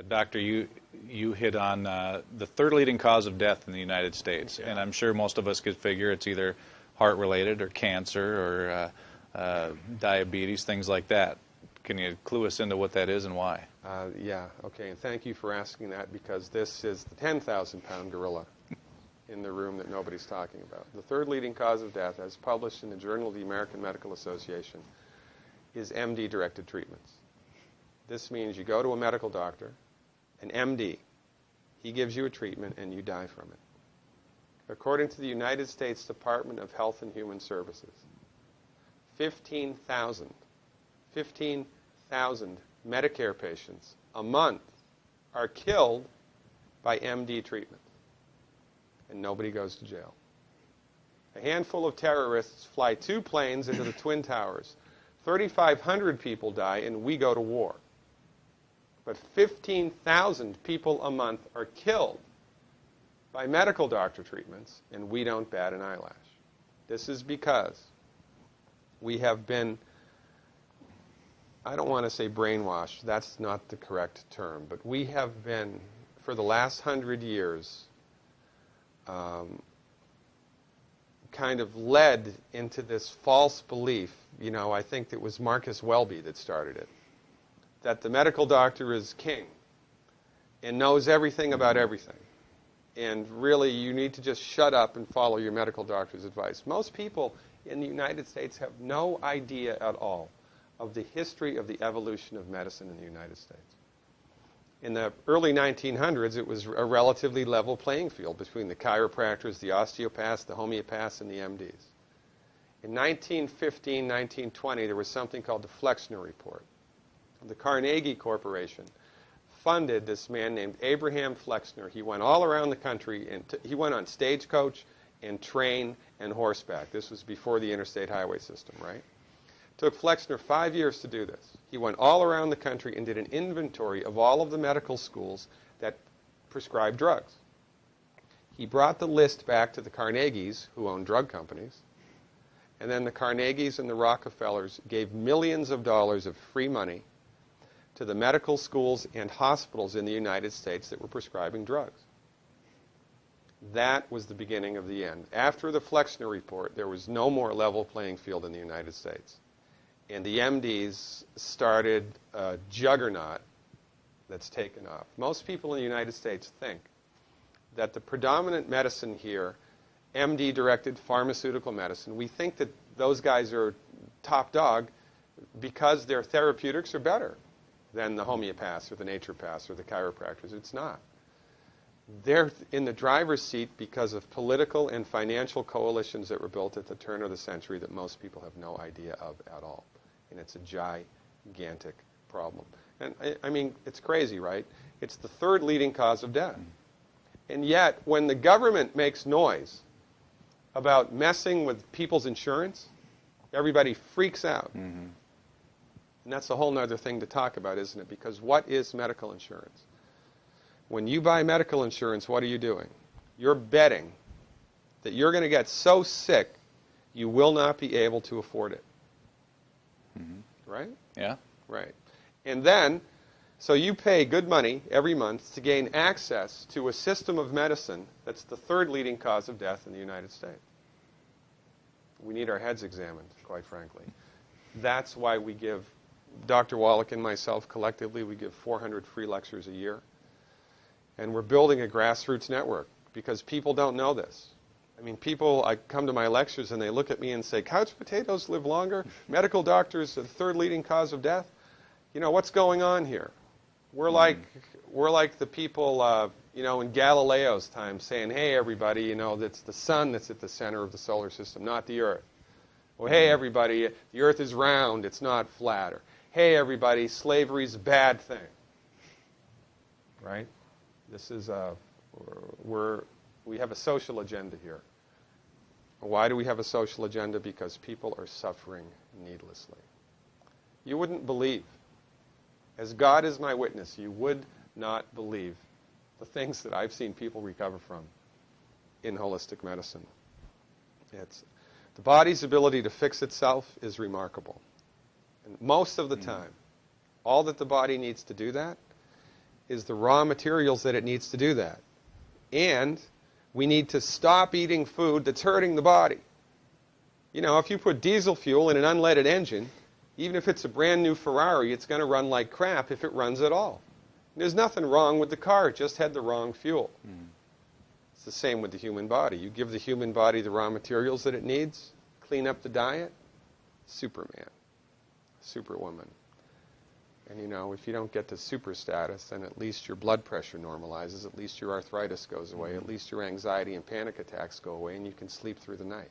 Doctor, you hit on the third leading cause of death in the United States, and I'm sure most of us could figure it's either heart-related or cancer or diabetes, things like that. Can you clue us into what that is and why? Yeah, okay, and thank you for asking that, because this is the 10,000-pound gorilla in the room that nobody's talking about. The third leading cause of death, as published in the Journal of the American Medical Association, is MD-directed treatments. This means you go to a medical doctor, an MD. He gives you a treatment and you die from it. According to the United States Department of Health and Human Services, 15,000 Medicare patients a month are killed by MD treatment, and nobody goes to jail. A handful of terrorists fly 2 planes into the Twin Towers. 3,500 people die, and we go to war. But 15,000 people a month are killed by medical doctor treatments, and we don't bat an eyelash. This is because we have been, I don't want to say brainwashed, that's not the correct term, but we have been, for the last 100 years, kind of led into this false belief. You know, I think it was Marcus Welby that started it, that the medical doctor is king and knows everything about everything. And really, you need to just shut up and follow your medical doctor's advice. Most people in the United States have no idea at all of the history of the evolution of medicine in the United States. In the early 1900s, it was a relatively level playing field between the chiropractors, the osteopaths, the homeopaths, and the MDs. In 1915, 1920, there was something called the Flexner Report. The Carnegie Corporation funded this man named Abraham Flexner. He went all around the country, and he went on stagecoach and train and horseback. This was before the interstate highway system, right? It took Flexner 5 years to do this. He went all around the country and did an inventory of all of the medical schools that prescribed drugs. He brought the list back to the Carnegies, who own drug companies, and then the Carnegies and the Rockefellers gave millions of dollars of free money to the medical schools and hospitals in the United States that were prescribing drugs. That was the beginning of the end. After the Flexner Report, there was no more level playing field in the United States. And the MDs started a juggernaut that's taken off. Most people in the United States think that the predominant medicine here, MD-directed pharmaceutical medicine, we think that those guys are top dog because their therapeutics are better than the homeopaths or the naturopaths or the chiropractors. It's not. They're in the driver's seat because of political and financial coalitions that were built at the turn of the century that most people have no idea of at all. And it's a gigantic problem. And I mean, it's crazy, right? It's the third leading cause of death. And yet, when the government makes noise about messing with people's insurance, everybody freaks out. Mm-hmm. And that's a whole other thing to talk about, isn't it? Because what is medical insurance? When you buy medical insurance, what are you doing? You're betting that you're going to get so sick you will not be able to afford it. Mm-hmm. Right? Yeah. Right. And then, so you pay good money every month to gain access to a system of medicine that's the third leading cause of death in the United States. We need our heads examined, quite frankly. That's why we give, Dr. Wallach and myself collectively, we give 400 free lectures a year. And we're building a grassroots network because people don't know this. I mean, people, I come to my lectures and they look at me and say, couch potatoes live longer? Medical doctors are the third leading cause of death? You know, what's going on here? We're like the people, you know, in Galileo's time saying, hey, everybody, you know, it's the sun that's at the center of the solar system, not the Earth. Well, hey, everybody, the Earth is round, it's not flat. Or, hey, everybody, slavery's a bad thing. Right? This is, we have a social agenda here. Why do we have a social agenda? Because people are suffering needlessly. You wouldn't believe, as God is my witness, you would not believe the things that I've seen people recover from in holistic medicine. The body's ability to fix itself is remarkable. And most of the time, all that the body needs to do that is the raw materials that it needs to do that. And we need to stop eating food that's hurting the body. You know, if you put diesel fuel in an unleaded engine, even if it's a brand new Ferrari, it's going to run like crap if it runs at all. There's nothing wrong with the car, it just had the wrong fuel. It's the same with the human body. You give the human body the raw materials that it needs, clean up the diet, Superman, Superwoman. And you know, if you don't get to super status, then at least your blood pressure normalizes, at least your arthritis goes away, at least your anxiety and panic attacks go away, and you can sleep through the night.